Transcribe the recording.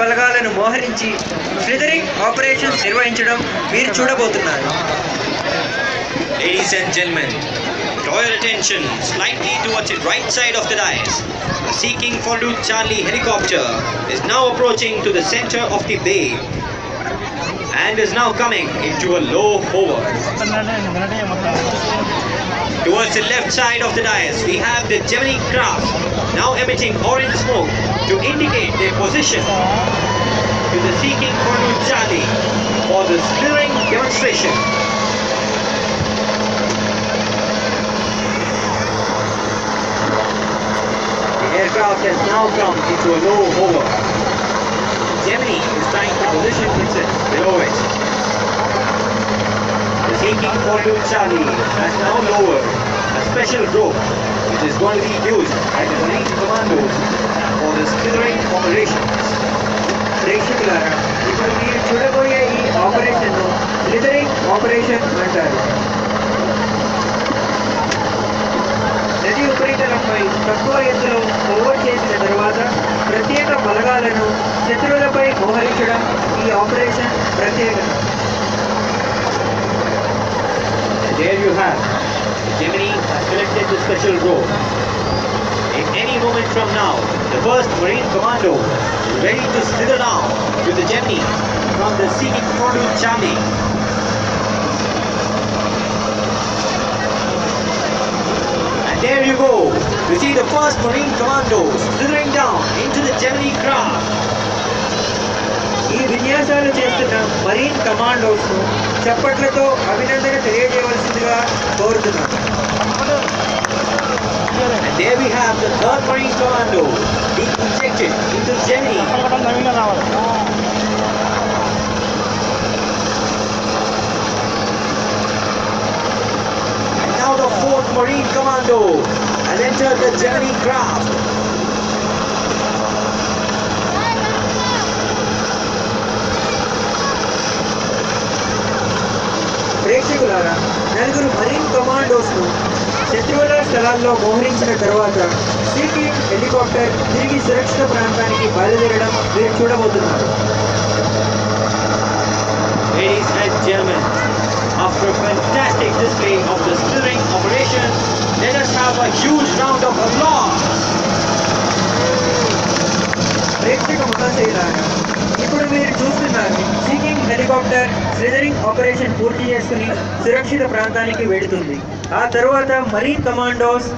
బలగాలను మోహరించి స్లిథరింగ్ ఆపరేషన్స్ నిర్వహించడం మీరు చూడబోతున్నారు. Ladies and gentlemen, draw your attention slightly towards the right side of the dais. The Seeking Fortune Charlie helicopter is now approaching to the center of the bay and is now coming into a low hover. Towards the left side of the dais, we have the Gemini craft now emitting orange smoke to indicate their position to the Seeking Fortune Charlie for the slithering demonstration. The aircraft has now come into a low hover. Gemini is trying to position itself below it. The Seeking Fortune Charlie has now lowered a special rope which is going to be used by the Marine Commandos for the slithering operations. ప్రేక్షకులారా, ఇప్పుడు మీరు చూడబోయే ఈ ఆపరేషన్ను స్లిథరింగ్ operation అంటారు. నది ఉపరితలంపై తక్కువ ఎత్తులో ఓవర్ చేసిన తరువాత ప్రత్యేక బలగాలను శత్రువులపై మోహరించడం ఈ ఆపరేషన్ ప్రత్యేకత. There you have. The Gemini has selected the special rope. In any moment from now, the 1st Marine Commando is ready to slither down to the Gemini from the Seeking Fortune Charlie. And there you go. You see the 1st Marine Commandos slithering down into the Gemini craft. ఈ విన్యాసాలు చేస్తున్న marine కమాండోస్ను చప్పట్లతో అభినందన తెలియజేయవలసిందిగా కోరుతున్నాను. And there we have the 3rd Marine Commando being injected into Gemini. And now the 4th Marine Commando has entered the Gemini craft. ప్రేక్షకులారా, నలుగురు marine కమాండోస్ను శత్రువుల స్థలాల్లో మోహరించిన తర్వాత సీకింగ్ హెలికాప్టర్ తిరిగి సురక్షిత ప్రాంతానికి బయలుదేరడం మీరు చూడబోతున్నారు. Ladies and gentlemen, after a fantastic display of the slithering operation, let us have a huge round of applause. ప్రేక్షక మహాశయులారా, ఇప్పుడు మీరు చూస్తున్నారు సీకింగ్ హెలికాప్టర్ స్లిథరింగ్ ఆపరేషన్ పూర్తి చేసుకుని సురక్షిత ప్రాంతానికి వెళుతుంది. ఆ తరువాత మరీన్ కమాండోస్